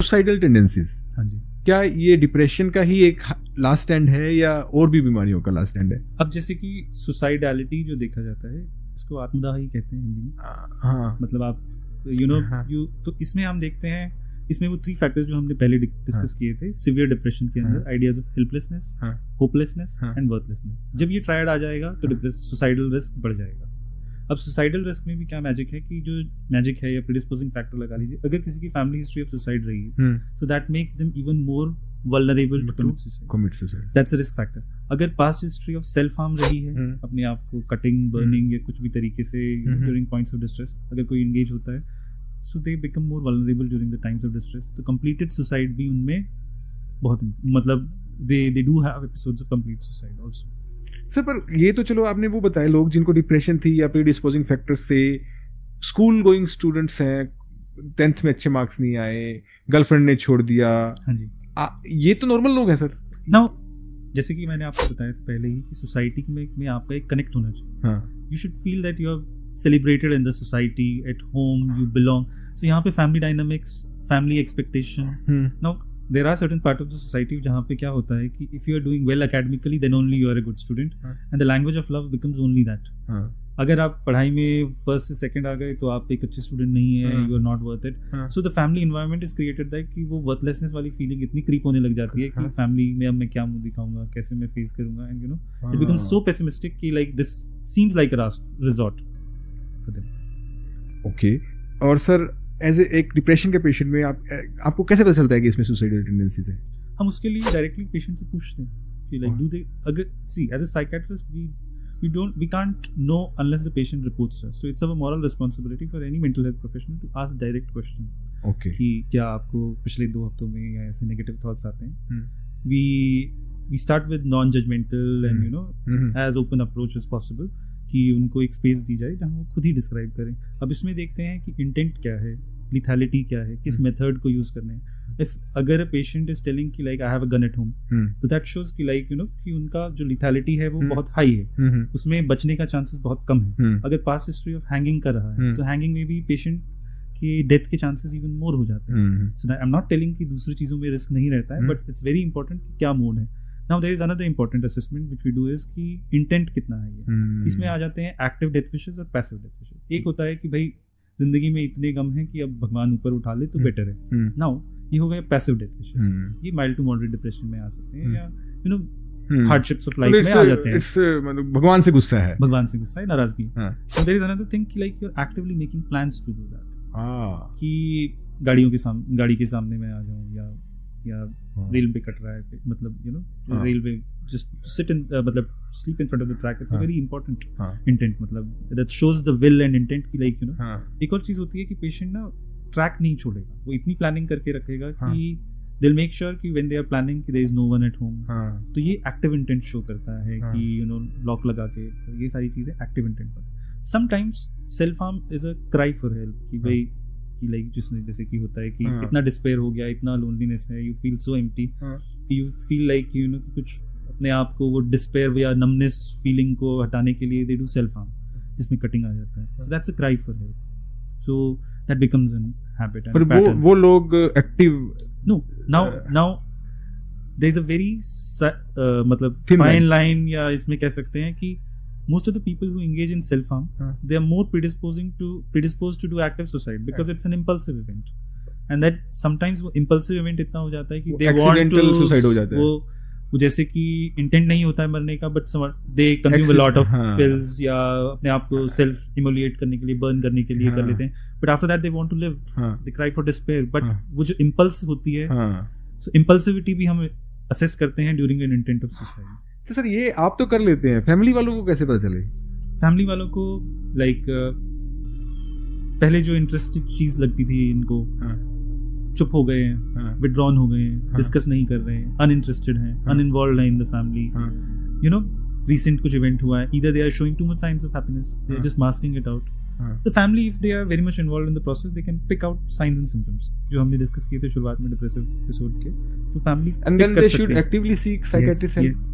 Suicidal tendencies, हाँ जी, क्या ये डिप्रेशन का ही एक लास्ट स्टैंड है या और भी बीमारियों का लास्ट स्टैंड है? अब जैसे कि सुसाइडैलिटी जो देखा जाता है इसको आत्मदाह ही कहते हैं हिंदी में। हाँ, मतलब आप तो इसमें हम देखते हैं, इसमें वो 3 फैक्टर्स जो हमने पहले डिस्कस किए थे सिवियर डिप्रेशन के अंदर, ideas of helplessness, hopelessness and worthlessness. जब ये ट्रायड आ जाएगा तो सुसाइडल रिस्क बढ़ जाएगा। अब सुसाइडल रिस्क में भी क्या मैजिक है कि जो मैजिक है या प्रीडिस्पोजिंग फैक्टर लगा लीजिए, अगर किसी की फैमिली हिस्ट्री ऑफ सुसाइड रही है so that makes them even more vulnerable to commit suicide. That's a risk factor. अगर past history of self harm रही है, अपने आप को कटिंग, बर्निंग या कुछ भी तरीके से ड्यूरिंग पॉइंट्स ऑफ डिस्ट्रेस अगर कोई एंगेज होता है, so they become more vulnerable during the times of distress. तो कंप्लीटेड सुसाइड भी उनमें बहुत, मतलब they do have episodes of complete suicide also. Sir पर ये तो चलो आपने वो बताया, लोग जिनको डिप्रेशन थी या प्रीडिस्पोजिंग फैक्टर्स थे, स्कूल गोइंग स्टूडेंट्स हैं, 10th में अच्छे मार्क्स नहीं आए, गर्लफ्रेंड ने छोड़ दिया, हाँ जी, ये तो नॉर्मल लोग हैं सर। नाउ जैसे कि मैंने आपको बताया था पहले ही कि सोसाइटी में आपका एक कनेक्ट होना चाहिए। You should feel that you are celebrated in the society, at home you belong. So यहाँ पे family dynamics, family expectation, now there are certain part of the society जहाँ पे क्या होता है कि if you are doing well academically then only you are a good student and the language of love becomes only that. अगर आप पढ़ाई में फर्स्ट से सेकंड आ गए तो आप एक अच्छे स्टूडेंट नहीं है, you are not worth it. So the family environment is created that कि वो वर्थलेसनेस वाली फीलिंग इतनी क्रीप होने लग जाती है कि फैमिली में अब मैं क्या मुंह दिखाऊंगा, कैसे मैं फेस करूंगा, and you know it becomes so pessimistic कि like this seems like a last resort for them. Okay. और सर एज एक डिप्रेशन के पेशेंट में आपको कैसे पता चलता है कि इसमें सुसाइडल टेंडेंसीज है? हम उसके लिए डायरेक्टली पेशेंट से पूछते हैं कि लाइक डू दे, अगर see as a psychiatrist we can't know unless the patient reports us, so it's our moral responsibility for any mental health professional to ask direct question. Okay. कि क्या आपको पिछले 2 हफ्तों में या ऐसे नेगेटिव थॉट्स आते हैं? we start with non-judgmental and you know as open approach as possible कि उनको एक स्पेस दी जाए जहाँ वो खुद ही डिस्क्राइब करें। अब इसमें देखते हैं कि इंटेंट क्या है, लिथैलिटी क्या है, किस मेथड को यूज करना है। इफ अगर अ पेशेंट इज टेलिंग कि like I have a gun eight home, तो दैट शोज कि लाइक यू नो कि उनका जो लिथैलिटी है वो बहुत हाई है, उसमें बचने का चांसेस बहुत कम है। अगर पास्ट हिस्ट्री ऑफ हैंगिंग कर रहा है तो हैंगिंग में भी पेशेंट की डेथ के चांसेस इवन मोर हो जाते हैं। सो आई एम नॉट टेलिंग कि दूसरी चीजों में रिस्क नहीं रहता है, बट इट्स वेरी इंपॉर्टेंट कि क्या मोड है। Now there is another important assessment which we do is कि intent कितना है। इसमें आ जाते हैं एक्टिव डेथ विशेस और पैसिव डेथ विशेस। एक होता है कि भाई जिंदगी में इतने गम हैं कि अब भगवान ऊपर उठा ले तो बेटर है। नाउ ये हो गए पैसिव डेथ विशेस, ये माइल्ड टू मॉडरेट डिप्रेशन में आ सकते हैं या you know hardships of life में आ जाते हैं। मतलब भगवान से गुस्सा है, नाराजगी। So there is another thing कि like you're actively making plans to do that, कि गाड़ी के सामने मैं आ जाऊँ या रेलवे कट रहा है, मतलब you know railway just sit in मतलब sleep in front of the track. It's a very important intent, मतलब that shows the will and intent की लाइक यू नो। एक और चीज होती है कि पेशेंट ना ट्रैक नहीं छोड़ेगा, वो इतनी प्लानिंग करके रखेगा कि दे विल मेक श्योर कि व्हेन दे आर प्लानिंग कि there is no one at home. तो ये एक्टिव इंटेंट शो करता है कि यू नो लॉक लगा के, ये सारी चीजें एक्टिव इंटेंट होती है। Sometimes self harm is a cry for help कि भाई कि लाइक जिसने जैसे कि होता है कि इतना डिस्पेयर हो गया, इतना लोनलीनेस है, यू फील सो एम्प्टी कि you feel like you no कुछ अपने आप को वो डिस्पेयर या नमनेस फीलिंग को हटाने के लिए दे डू सेल्फ हार्म, जिसमें कटिंग आ जाता है। So that's a cry for help, so that becomes an habit. पर वो लोग active know now there is a very मतलब फाइन लाइन, या इसमें कह सकते हैं कि most of the people who engage in self harm they are more predisposed to do active suicide because it's an impulsive event, and that sometimes वो impulsive event इतना हो जाता है कि they want to suicide हो जाता है। वो जैसे कि इंटेंट नहीं होता है मरने का, but they consume a lot of pills या अपने आप को self immolate करने के लिए, burn करने के लिए कर लेते हैं, but after that they want to live, they cry for despair, but वो जो impulse होती है, so impulsivity भी हम assess करते हैं during an intent of suicide। तो सर ये आप तो कर लेते हैं, फैमिली वालों को कैसे पता चले? फैमिली वालों को लाइक पहले जो इंटरेस्टिंग चीज लगती थी इनको, चुप हो गए हैं, विड्रॉन हो गए हैं, डिस्कस नहीं कर रहे हैं, अनइंटरेस्टेड हैं, अनइन्वॉल्वड हैं in the family, you know recent कुछ इवेंट हुआ है, either they are showing too much signs of happiness, they are just masking it out. The family, if they are very much involved in the process, they can pick out signs and symptoms जो हमने discuss किए थे शुरुआत में depressive episode के। तो family and then they should actively seek psychiatrist help.